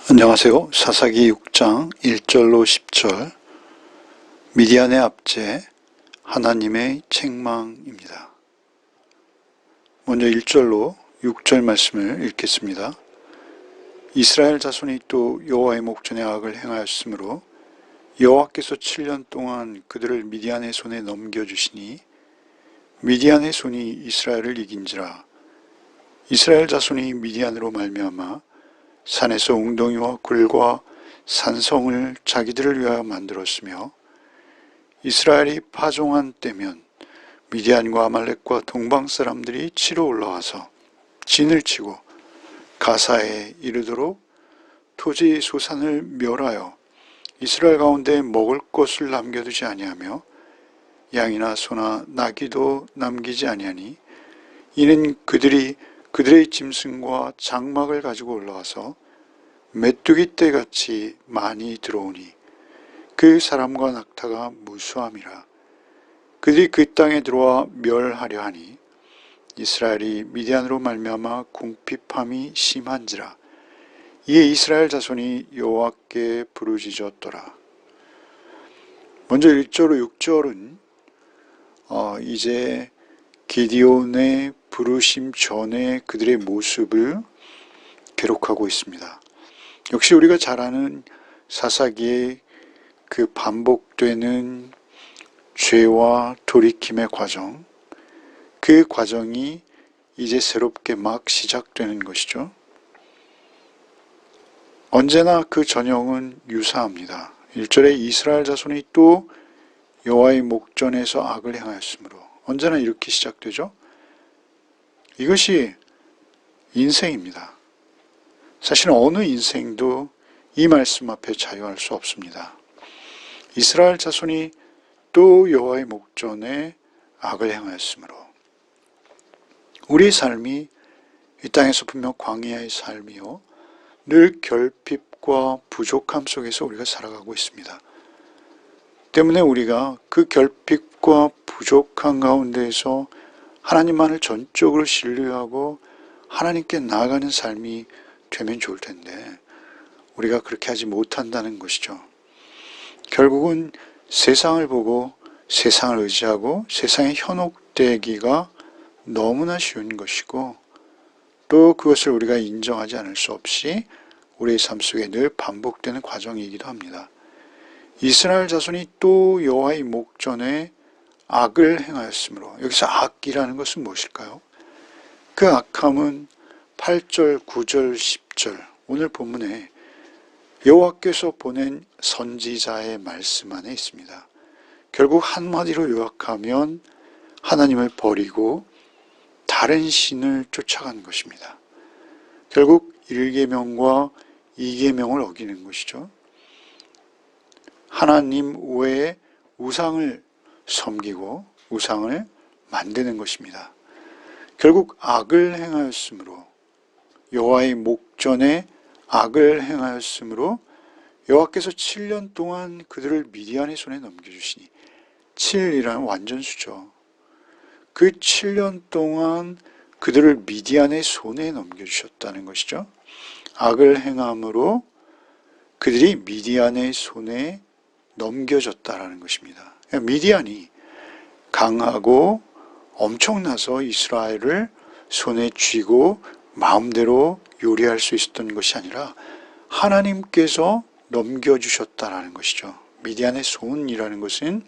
안녕하세요. 사사기 6장 1절로 10절 미디안의 압제, 하나님의 책망입니다. 먼저 1절로 6절 말씀을 읽겠습니다. 이스라엘 자손이 또 여호와의 목전에 악을 행하였으므로 여호와께서 7년 동안 그들을 미디안의 손에 넘겨주시니 미디안의 손이 이스라엘을 이긴지라. 이스라엘 자손이 미디안으로 말미암아 산에서 웅덩이와 굴과 산성을 자기들을 위하여 만들었으며 이스라엘이 파종한 때면 미디안과 아말렉과 동방 사람들이 치러 올라와서 진을 치고 가사에 이르도록 토지 소산을 멸하여 이스라엘 가운데 먹을 것을 남겨두지 아니하며 양이나 소나 나귀도 남기지 아니하니 이는 그들의 짐승과 장막을 가지고 올라와서 메뚜기 떼같이 많이 들어오니 그 사람과 낙타가 무수함이라. 그들이 그 땅에 들어와 멸하려 하니 이스라엘이 미디안으로 말미암아 궁핍함이 심한지라. 이에 이스라엘 자손이 여호와께 부르짖었더라. 먼저 1절로 6절은 이제 기디온의 부르심 전에 그들의 모습을 기록하고 있습니다. 역시 우리가 잘 아는 사사기의 그 반복되는 죄와 돌이킴의 과정, 그 과정이 이제 새롭게 막 시작되는 것이죠. 언제나 그 전형은 유사합니다. 1절에 이스라엘 자손이 또 여호와의 목전에서 악을 행하였으므로, 언제나 이렇게 시작되죠. 이것이 인생입니다. 사실은 어느 인생도 이 말씀 앞에 자유할 수 없습니다. 이스라엘 자손이 또 여호와의 목전에 악을 행하였으므로, 우리의 삶이 이 땅에서 분명 광야의 삶이요, 늘 결핍과 부족함 속에서 우리가 살아가고 있습니다. 때문에 우리가 그 결핍과 부족한 가운데에서 하나님만을 전적으로 신뢰하고 하나님께 나아가는 삶이 되면 좋을 텐데 우리가 그렇게 하지 못한다는 것이죠. 결국은 세상을 보고 세상을 의지하고 세상에 현혹되기가 너무나 쉬운 것이고, 또 그것을 우리가 인정하지 않을 수 없이 우리의 삶 속에 늘 반복되는 과정이기도 합니다. 이스라엘 자손이 또 여호와의 목전에 악을 행하였으므로, 여기서 악이라는 것은 무엇일까요? 그 악함은 8절, 9절, 10절 오늘 본문에 여호와께서 보낸 선지자의 말씀 안에 있습니다. 결국 한마디로 요약하면 하나님을 버리고 다른 신을 쫓아간 것입니다. 결국 1계명과 2계명을 어기는 것이죠. 하나님 외에 우상을 섬기고 우상을 만드는 것입니다. 결국 악을 행하였으므로, 여호와의 목전에 악을 행하였으므로 여호와께서 7년 동안 그들을 미디안의 손에 넘겨주시니, 7이라는 완전수죠. 그 7년 동안 그들을 미디안의 손에 넘겨주셨다는 것이죠. 악을 행함으로 그들이 미디안의 손에 넘겨졌다라는 것입니다. 미디안이 강하고 엄청나서 이스라엘을 손에 쥐고 마음대로 요리할 수 있었던 것이 아니라 하나님께서 넘겨주셨다라는 것이죠. 미디안의 손이라는 것은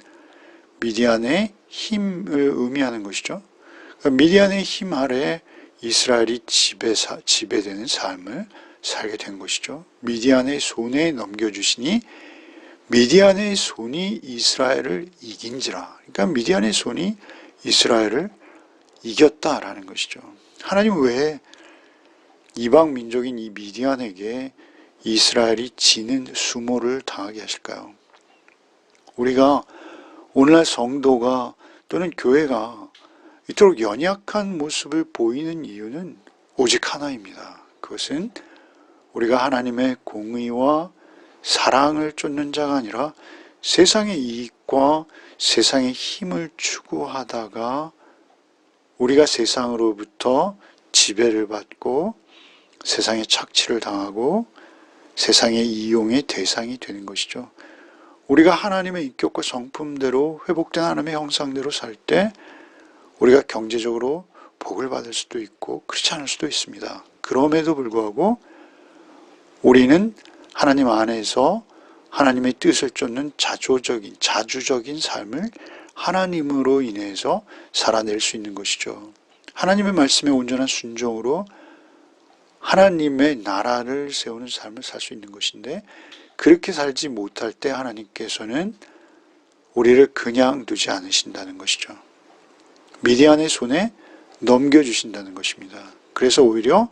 미디안의 힘을 의미하는 것이죠. 미디안의 힘 아래 이스라엘이 지배되는 삶을 살게 된 것이죠. 미디안의 손에 넘겨주시니 미디안의 손이 이스라엘을 이긴지라. 그러니까 미디안의 손이 이스라엘을 이겼다라는 것이죠. 하나님 왜 이방 민족인 이 미디안에게 이스라엘이 지는 수모를 당하게 하실까요? 우리가 오늘날 성도가 또는 교회가 이토록 연약한 모습을 보이는 이유는 오직 하나입니다. 그것은 우리가 하나님의 공의와 사랑을 쫓는 자가 아니라 세상의 이익과 세상의 힘을 추구하다가 우리가 세상으로부터 지배를 받고 세상의 착취를 당하고 세상의 이용의 대상이 되는 것이죠. 우리가 하나님의 인격과 성품대로 회복된 하나님의 형상대로 살 때 우리가 경제적으로 복을 받을 수도 있고 그렇지 않을 수도 있습니다. 그럼에도 불구하고 우리는 하나님 안에서 하나님의 뜻을 쫓는 자주적인 삶을 하나님으로 인해서 살아낼 수 있는 것이죠. 하나님의 말씀에 온전한 순종으로 하나님의 나라를 세우는 삶을 살 수 있는 것인데, 그렇게 살지 못할 때 하나님께서는 우리를 그냥 두지 않으신다는 것이죠. 미디안의 손에 넘겨주신다는 것입니다. 그래서 오히려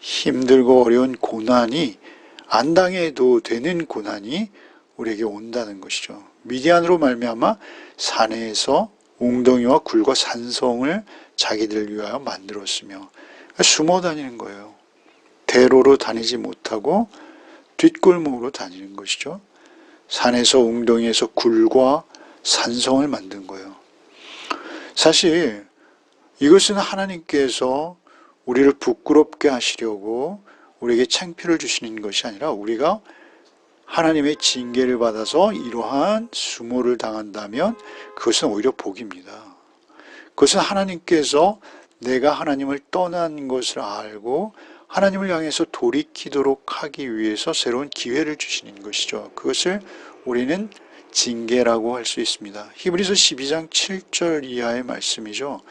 힘들고 어려운 고난이, 안 당해도 되는 고난이 우리에게 온다는 것이죠. 미디안으로 말미암아 산에서 웅덩이와 굴과 산성을 자기들 위하여 만들었으며, 숨어 다니는 거예요. 대로로 다니지 못하고 뒷골목으로 다니는 것이죠. 산에서 웅덩이에서 굴과 산성을 만든 거예요. 사실 이것은 하나님께서 우리를 부끄럽게 하시려고 우리에게 창피를 주시는 것이 아니라, 우리가 하나님의 징계를 받아서 이러한 수모를 당한다면 그것은 오히려 복입니다. 그것은 하나님께서 내가 하나님을 떠난 것을 알고 하나님을 향해서 돌이키도록 하기 위해서 새로운 기회를 주시는 것이죠. 그것을 우리는 징계라고 할 수 있습니다. 히브리서 12장 7절 이하의 말씀이죠.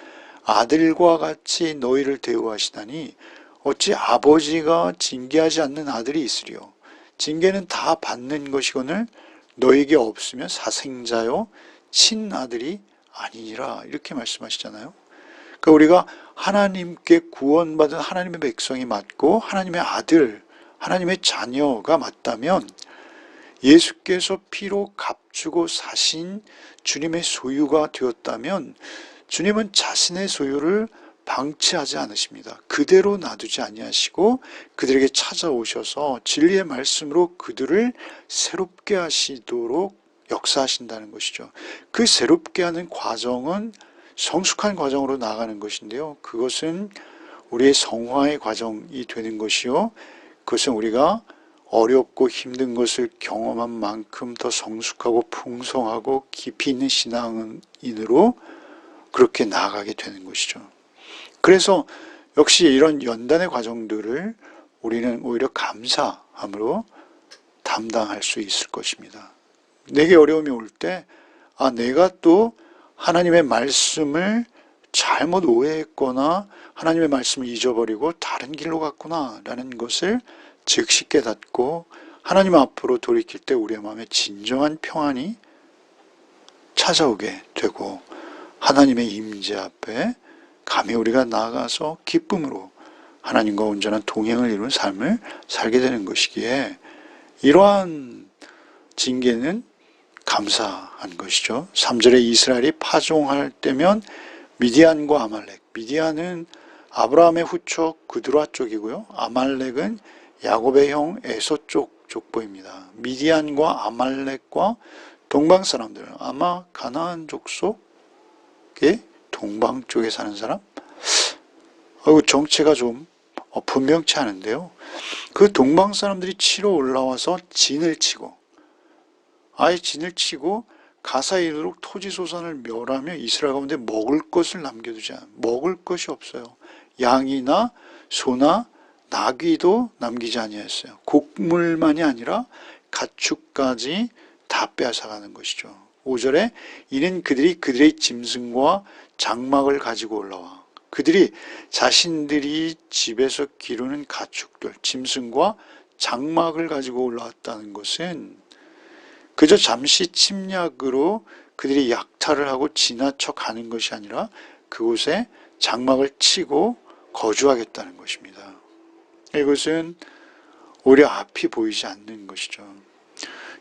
아들과 같이 너희를 대우하시다니 어찌 아버지가 징계하지 않는 아들이 있으리요. 징계는 다 받는 것이거늘 너에게 없으면 사생자요 친아들이 아니니라, 이렇게 말씀하시잖아요. 그러니까 우리가 하나님께 구원받은 하나님의 백성이 맞고 하나님의 아들, 하나님의 자녀가 맞다면, 예수께서 피로 값주고 사신 주님의 소유가 되었다면, 주님은 자신의 소유를 방치하지 않으십니다. 그대로 놔두지 아니하시고 그들에게 찾아오셔서 진리의 말씀으로 그들을 새롭게 하시도록 역사하신다는 것이죠. 그 새롭게 하는 과정은 성숙한 과정으로 나아가는 것인데요. 그것은 우리의 성화의 과정이 되는 것이요. 그것은 우리가 어렵고 힘든 것을 경험한 만큼 더 성숙하고 풍성하고 깊이 있는 신앙인으로 그렇게 나아가게 되는 것이죠. 그래서 역시 이런 연단의 과정들을 우리는 오히려 감사함으로 담당할 수 있을 것입니다. 내게 어려움이 올 때, 내가 또 하나님의 말씀을 잘못 오해했거나 하나님의 말씀을 잊어버리고 다른 길로 갔구나 라는 것을 즉시 깨닫고 하나님 앞으로 돌이킬 때 우리의 마음에 진정한 평안이 찾아오게 되고, 하나님의 임재 앞에 감히 우리가 나아가서 기쁨으로 하나님과 온전한 동행을 이루는 삶을 살게 되는 것이기에, 이러한 징계는 감사한 것이죠. 3절에 이스라엘이 파종할 때면 미디안과 아말렉, 미디안은 아브라함의 후척 그드라 쪽이고요, 아말렉은 야곱의 형 에서 쪽 족보입니다. 미디안과 아말렉과 동방 사람들, 아마 가나안 족속의 동방 쪽에 사는 사람? 정체가 좀 분명치 않은데요. 그 동방 사람들이 치러 올라와서 진을 치고, 아예 진을 치고 가사 이르도록 토지소산을 멸하며 이스라엘 가운데 먹을 것을 남겨두지 않아요. 먹을 것이 없어요. 양이나 소나 나귀도 남기지 아니했어요. 곡물만이 아니라 가축까지 다 빼앗아가는 것이죠. 5절에 이는 그들의 짐승과 장막을 가지고 올라와, 그들이 자신들이 집에서 기르는 가축들, 짐승과 장막을 가지고 올라왔다는 것은 그저 잠시 침략으로 그들이 약탈을 하고 지나쳐 가는 것이 아니라 그곳에 장막을 치고 거주하겠다는 것입니다. 이것은 오히려 앞이 보이지 않는 것이죠.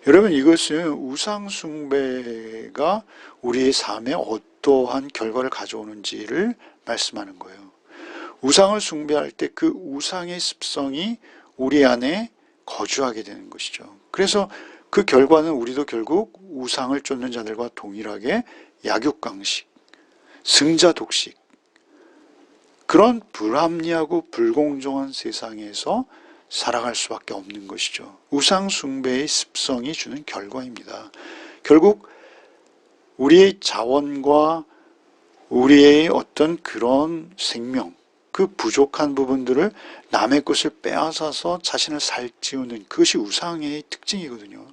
여러분, 이것은 우상 숭배가 우리의 삶에 어떠한 결과를 가져오는지를 말씀하는 거예요. 우상을 숭배할 때 그 우상의 습성이 우리 안에 거주하게 되는 것이죠. 그래서 그 결과는 우리도 결국 우상을 쫓는 자들과 동일하게 약육강식, 승자독식, 그런 불합리하고 불공정한 세상에서 살아갈 수밖에 없는 것이죠. 우상 숭배의 습성이 주는 결과입니다. 결국 우리의 자원과 우리의 어떤 그런 생명, 그 부족한 부분들을 남의 것을 빼앗아서 자신을 살찌우는 그것이 우상의 특징이거든요.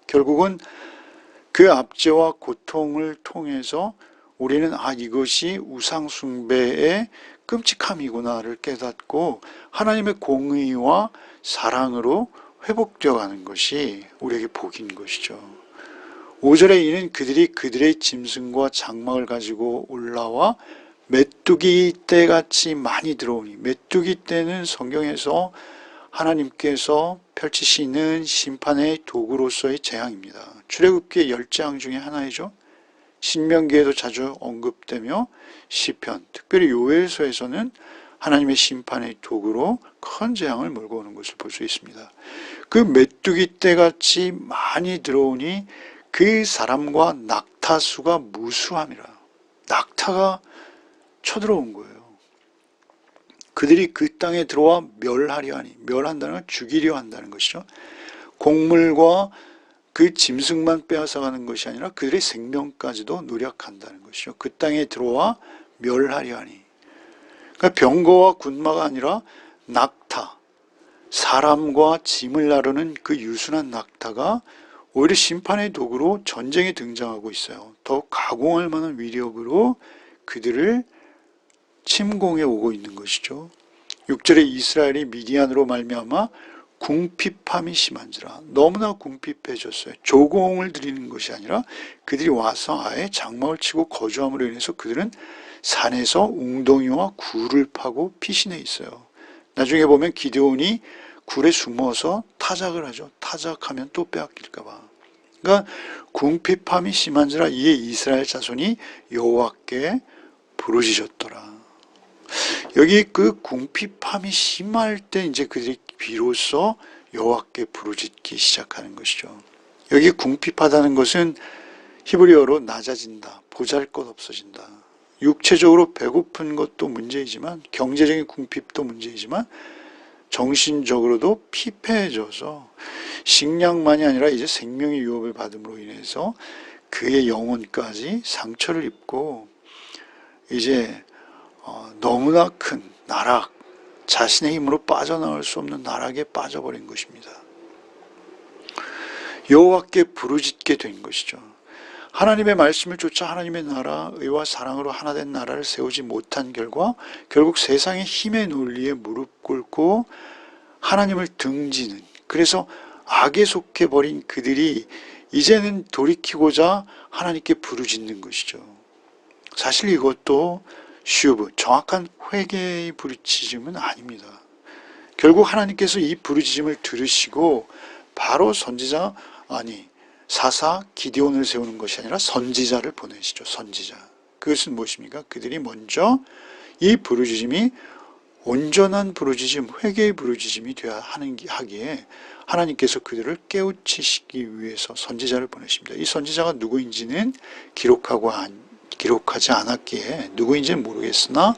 결국은 그 압제와 고통을 통해서 우리는 이것이 우상 숭배의 끔찍함이구나를 깨닫고 하나님의 공의와 사랑으로 회복되어 가는 것이 우리에게 복인 것이죠. 5절에 이는 그들이 그들의 짐승과 장막을 가지고 올라와 메뚜기 떼같이 많이 들어오니, 메뚜기 떼는 성경에서 하나님께서 펼치시는 심판의 도구로서의 재앙입니다. 출애굽기의 10재앙 중에 하나이죠. 신명기에도 자주 언급되며 시편, 특별히 요엘서에서는 하나님의 심판의 도구로 큰 재앙을 몰고 오는 것을 볼 수 있습니다. 그 메뚜기 떼같이 많이 들어오니 그 사람과 낙타 수가 무수함이라. 낙타가 쳐들어온 거예요. 그들이 그 땅에 들어와 멸하려 하니, 멸한다는 건 죽이려 한다는 것이죠. 곡물과 그 짐승만 빼앗아가는 것이 아니라 그들의 생명까지도 노력한다는 것이죠. 그 땅에 들어와 멸하려 하니. 그러니까 병거와 군마가 아니라 낙타, 사람과 짐을 나르는 그 유순한 낙타가 오히려 심판의 도구로 전쟁에 등장하고 있어요. 더욱 가공할 만한 위력으로 그들을 침공해 오고 있는 것이죠. 6절에 이스라엘이 미디안으로 말미암아 궁핍함이 심한지라. 너무나 궁핍해졌어요. 조공을 드리는 것이 아니라 그들이 와서 아예 장막을 치고 거주함으로 인해서 그들은 산에서 웅덩이와 굴을 파고 피신해 있어요. 나중에 보면 기드온이 굴에 숨어서 타작을 하죠. 타작하면 또 빼앗길까 봐. 그러니까 궁핍함이 심한지라 이에 이스라엘 자손이 여호와께 부르짖었더라. 여기 그 궁핍함이 심할 때 이제 그들이 비로소 여호와께 부르짖기 시작하는 것이죠. 여기 궁핍하다는 것은 히브리어로 낮아진다, 보잘것없어진다. 육체적으로 배고픈 것도 문제이지만, 경제적인 궁핍도 문제이지만 정신적으로도 피폐해져서 식량만이 아니라 이제 생명의 유업을 받음으로 인해서 그의 영혼까지 상처를 입고 이제 너무나 큰 나락, 자신의 힘으로 빠져나올 수 없는 나락에 빠져버린 것입니다. 여호와께 부르짖게 된 것이죠. 하나님의 말씀을 쫓아 하나님의 나라, 의와 사랑으로 하나 된 나라를 세우지 못한 결과 결국 세상의 힘의 논리에 무릎 꿇고 하나님을 등지는, 그래서 악에 속해버린 그들이 이제는 돌이키고자 하나님께 부르짖는 것이죠. 사실 이것도 슈브, 정확한 회개의 부르짖음은 아닙니다. 결국 하나님께서 이 부르짖음을 들으시고 바로 선지자, 사사 기드온을 세우는 것이 아니라 선지자를 보내시죠. 선지자. 그것은 무엇입니까? 그들이 먼저 이 부르짖음이 온전한 부르짖음, 회개의 부르짖음이 되어야 하기에 하나님께서 그들을 깨우치시기 위해서 선지자를 보내십니다. 이 선지자가 누구인지는 기록하지 않았기에 누구인지는 모르겠으나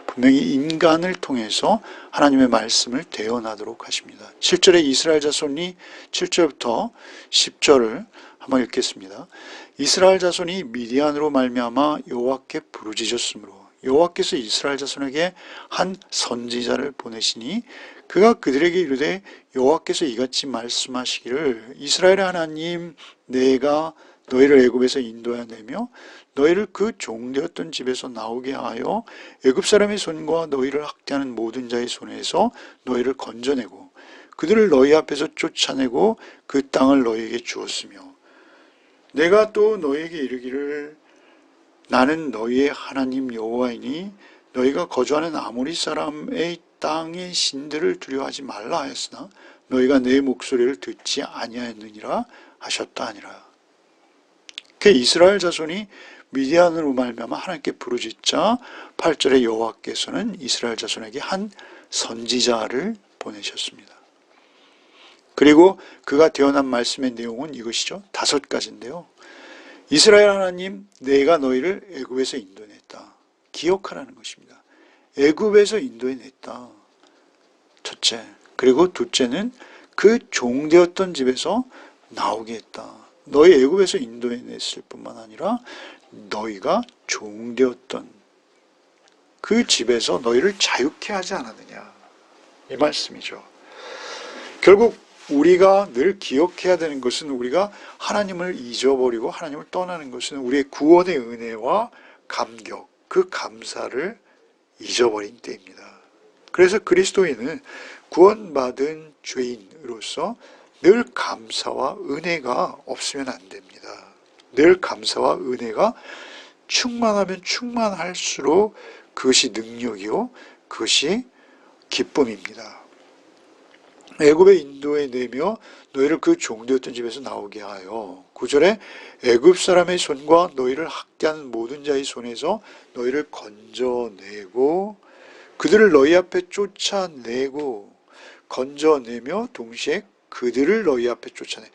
분명히 인간을 통해서 하나님의 말씀을 대언하도록 하십니다. 7절에 이스라엘 자손이 7절부터 10절을 한번 읽겠습니다. 이스라엘 자손이 미디안으로 말미암아 여호와께 부르짖었으므로 여호와께서 이스라엘 자손에게 한 선지자를 보내시니 그가 그들에게 이르되 여호와께서 이같이 말씀하시기를 이스라엘의 하나님 내가 너희를 애굽에서 인도하여 내며 너희를 그 종되었던 집에서 나오게 하여 애굽 사람의 손과 너희를 학대하는 모든 자의 손에서 너희를 건져내고 그들을 너희 앞에서 쫓아내고 그 땅을 너희에게 주었으며 내가 또 너희에게 이르기를 나는 너희의 하나님 여호와이니 너희가 거주하는 아모리 사람의 땅의 신들을 두려워하지 말라 하였으나 너희가 내 목소리를 듣지 아니하였느니라 하셨다 하니라. 그 이스라엘 자손이 미디안으로 말미암아 하나님께 부르짖자 8절에 여호와께서는 이스라엘 자손에게 한 선지자를 보내셨습니다. 그리고 그가 대언한 말씀의 내용은 이것이죠. 5가지인데요. 이스라엘 하나님 내가 너희를 애굽에서 인도해냈다. 기억하라는 것입니다. 애굽에서 인도해냈다. 첫째, 그리고 둘째는 그 종되었던 집에서 나오게 했다. 너희 애굽에서 인도해냈을 뿐만 아니라 너희가 종되었던 그 집에서 너희를 자유케 하지 않았느냐. 이 말씀이죠. 결국 우리가 늘 기억해야 되는 것은 우리가 하나님을 잊어버리고 하나님을 떠나는 것은 우리의 구원의 은혜와 감격, 그 감사를 잊어버린 때입니다. 그래서 그리스도인은 구원받은 죄인으로서 늘 감사와 은혜가 없으면 안 됩니다. 늘 감사와 은혜가 충만하면 충만할수록 그것이 능력이요, 그것이 기쁨입니다. 애굽에 인도해 내며 너희를 그 종되었던 집에서 나오게 하여 9절에 애굽 사람의 손과 너희를 학대하는 모든 자의 손에서 너희를 건져내고 그들을 너희 앞에 쫓아내고 건져내며 동시에 그들을 너희 앞에 쫓아내.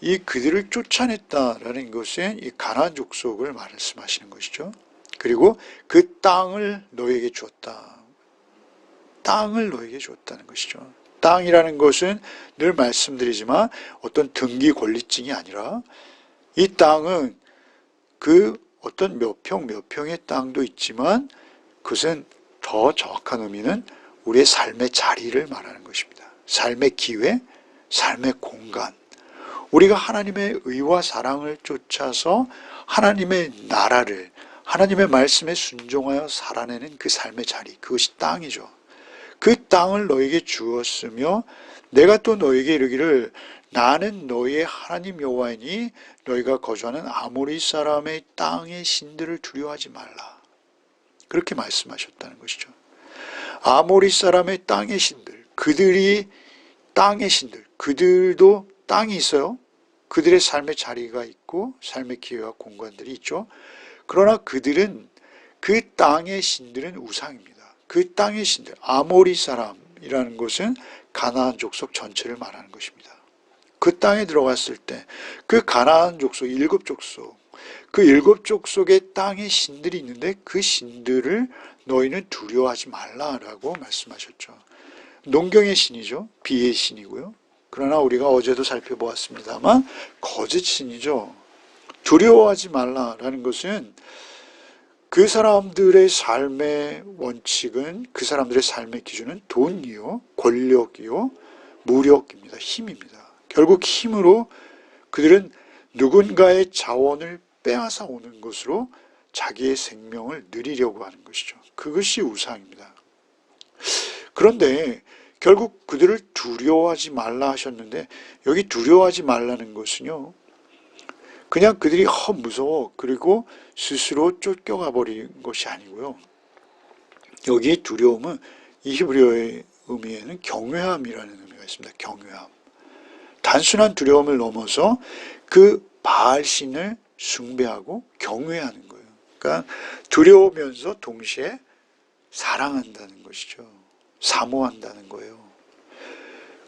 이 그들을 쫓아냈다라는 것은 이 가나안 족속을 말씀하시는 것이죠. 그리고 그 땅을 너희에게 주었다. 땅을 너희에게 주었다는 것이죠. 땅이라는 것은 늘 말씀드리지만 어떤 등기 권리증이 아니라 이 땅은 그 어떤 몇 평의 땅도 있지만 그것은 더 정확한 의미는 우리의 삶의 자리를 말하는 것입니다. 삶의 기회, 삶의 공간. 우리가 하나님의 의와 사랑을 쫓아서 하나님의 나라를, 하나님의 말씀에 순종하여 살아내는 그 삶의 자리, 그것이 땅이죠. 그 땅을 너에게 주었으며 내가 또 너에게 이르기를 나는 너희의 하나님 여호와이니 너희가 거주하는 아모리 사람의 땅의 신들을 두려워하지 말라. 그렇게 말씀하셨다는 것이죠. 아모리 사람의 땅의 신들, 그들이 땅의 신들, 그들도 땅이 있어요. 그들의 삶의 자리가 있고 삶의 기회와 공간들이 있죠. 그러나 그들은 그 땅의 신들은 우상입니다. 그 땅의 신들, 아모리 사람이라는 것은 가나안 족속 전체를 말하는 것입니다. 그 땅에 들어갔을 때 그 가나안 족속, 7족속, 그 7족속의 땅의 신들이 있는데 그 신들을 너희는 두려워하지 말라라고 말씀하셨죠. 농경의 신이죠. 비의 신이고요. 그러나 우리가 어제도 살펴보았습니다만 거짓 신이죠. 두려워하지 말라라는 것은 그 사람들의 삶의 원칙은, 그 사람들의 삶의 기준은 돈이요, 권력이요, 무력입니다. 힘입니다. 결국 힘으로 그들은 누군가의 자원을 빼앗아 오는 것으로 자기의 생명을 누리려고 하는 것이죠. 그것이 우상입니다. 그런데 결국 그들을 두려워하지 말라 하셨는데 여기 두려워하지 말라는 것은요, 그냥 그들이 무서워 그리고 스스로 쫓겨가 버린 것이 아니고요. 여기 두려움은 이 히브리어의 의미에는 경외함이라는 의미가 있습니다. 경외함. 단순한 두려움을 넘어서 그 바알신을 숭배하고 경외하는 거예요. 그러니까 두려우면서 동시에 사랑한다는 것이죠. 사모한다는 거예요.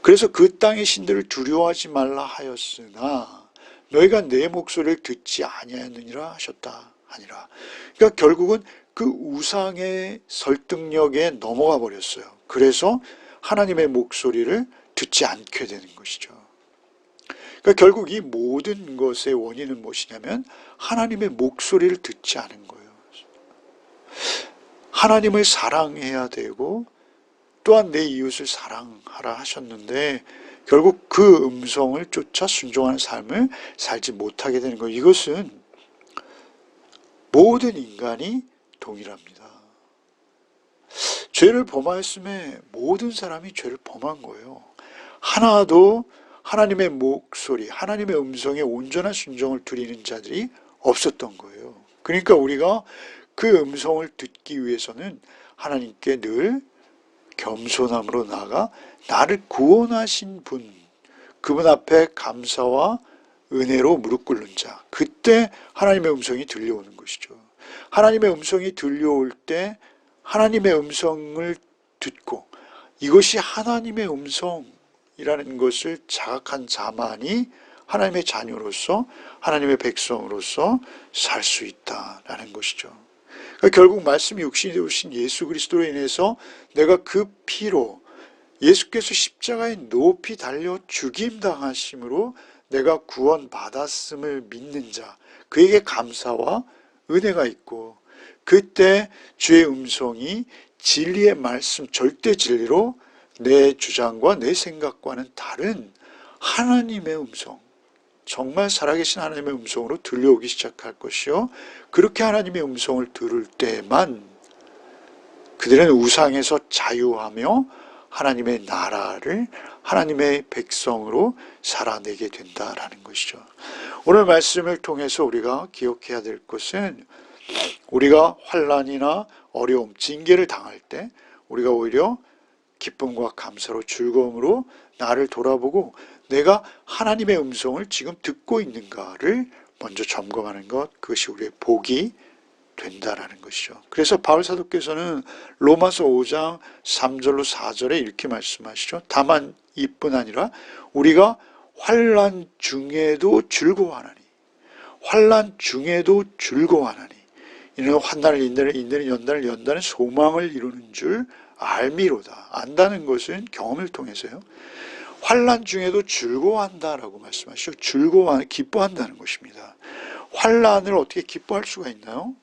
그래서 그 땅의 신들을 두려워하지 말라 하였으나 너희가 내 목소리를 듣지 아니하였느니라 하셨다 하니라. 그러니까 결국은 그 우상의 설득력에 넘어가 버렸어요. 그래서 하나님의 목소리를 듣지 않게 되는 것이죠. 그러니까 결국 이 모든 것의 원인은 무엇이냐면 하나님의 목소리를 듣지 않은 거예요. 하나님을 사랑해야 되고 또한 내 이웃을 사랑하라 하셨는데 결국 그 음성을 쫓아 순종하는 삶을 살지 못하게 되는 거예요. 이것은 모든 인간이 동일합니다. 죄를 범하였음에 모든 사람이 죄를 범한 거예요. 하나도 하나님의 목소리, 하나님의 음성에 온전한 순종을 드리는 자들이 없었던 거예요. 그러니까 우리가 그 음성을 듣기 위해서는 하나님께 늘 겸손함으로 나아가 나를 구원하신 분, 그분 앞에 감사와 은혜로 무릎 꿇는 자, 그때 하나님의 음성이 들려오는 것이죠. 하나님의 음성이 들려올 때 하나님의 음성을 듣고 이것이 하나님의 음성이라는 것을 자각한 자만이 하나님의 자녀로서 하나님의 백성으로서 살 수 있다라는 것이죠. 그러니까 결국 말씀이 육신이 되신 예수 그리스도로 인해서 내가 그 피로 예수께서 십자가에 높이 달려 죽임당하심으로 내가 구원받았음을 믿는 자, 그에게 감사와 은혜가 있고, 그때 주의 음성이 진리의 말씀, 절대 진리로 내 주장과 내 생각과는 다른 하나님의 음성, 정말 살아계신 하나님의 음성으로 들려오기 시작할 것이요, 그렇게 하나님의 음성을 들을 때만 그들은 우상에서 자유하며 하나님의 나라를, 하나님의 백성으로 살아내게 된다라는 것이죠. 오늘 말씀을 통해서 우리가 기억해야 될 것은, 우리가 환난이나 어려움, 징계를 당할 때 우리가 오히려 기쁨과 감사로, 즐거움으로 나를 돌아보고 내가 하나님의 음성을 지금 듣고 있는가를 먼저 점검하는 것, 그것이 우리의 복이 된다라는 것이죠. 그래서 바울 사도께서는 로마서 5장 3절로 4절에 이렇게 말씀하시죠. 다만 이뿐 아니라 우리가 환난 중에도 즐거워하나니, 환난 중에도 즐거워하나니, 이는 환난을 인내는 연단을, 연단은 소망을 이루는 줄 알미로다. 안다는 것은 경험을 통해서요. 환난 중에도 즐거워한다라고 말씀하시죠. 기뻐한다는 것입니다. 환난을 어떻게 기뻐할 수가 있나요?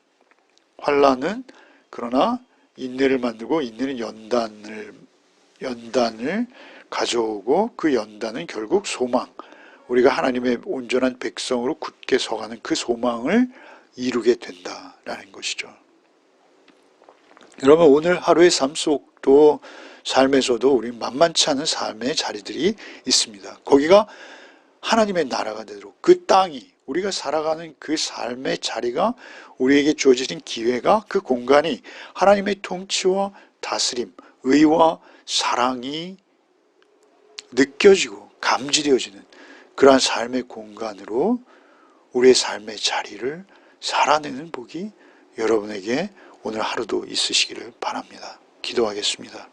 환난은 그러나 인내를 만들고, 인내는 연단을 가져오고, 그 연단은 결국 소망, 우리가 하나님의 온전한 백성으로 굳게 서가는 그 소망을 이루게 된다라는 것이죠. 여러분, 오늘 하루의 삶 속도, 삶에서도 우리 만만치 않은 삶의 자리들이 있습니다. 거기가 하나님의 나라가 되도록, 그 땅이, 우리가 살아가는 그 삶의 자리가, 우리에게 주어진 기회가, 그 공간이 하나님의 통치와 다스림, 의와 사랑이 느껴지고 감지되어지는 그러한 삶의 공간으로 우리의 삶의 자리를 살아내는 복이 여러분에게 오늘 하루도 있으시기를 바랍니다. 기도하겠습니다.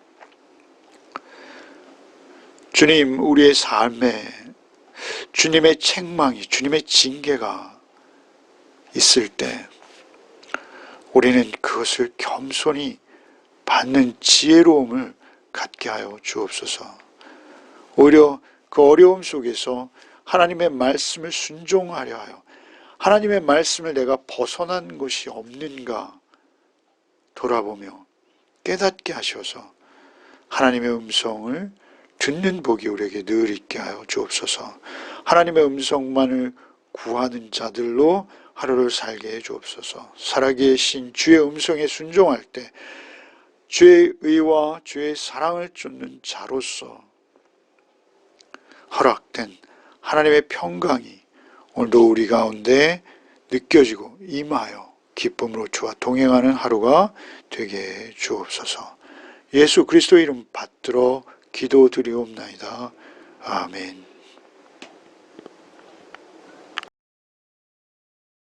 주님, 우리의 삶에 주님의 책망이, 주님의 징계가 있을 때 우리는 그것을 겸손히 받는 지혜로움을 갖게 하여 주옵소서. 오히려 그 어려움 속에서 하나님의 말씀을 순종하려 하여 하나님의 말씀을 내가 벗어난 것이 없는가 돌아보며 깨닫게 하셔서 하나님의 음성을 듣는 복이 우리에게 늘 있게 하여 주옵소서. 하나님의 음성만을 구하는 자들로 하루를 살게 해 주옵소서. 살아계신 주의 음성에 순종할 때 주의 의와 주의 사랑을 쫓는 자로서 허락된 하나님의 평강이 오늘도 우리 가운데 느껴지고 임하여 기쁨으로 주와 동행하는 하루가 되게 해 주옵소서. 예수 그리스도의 이름 받들어 기도드리옵나이다. 아멘.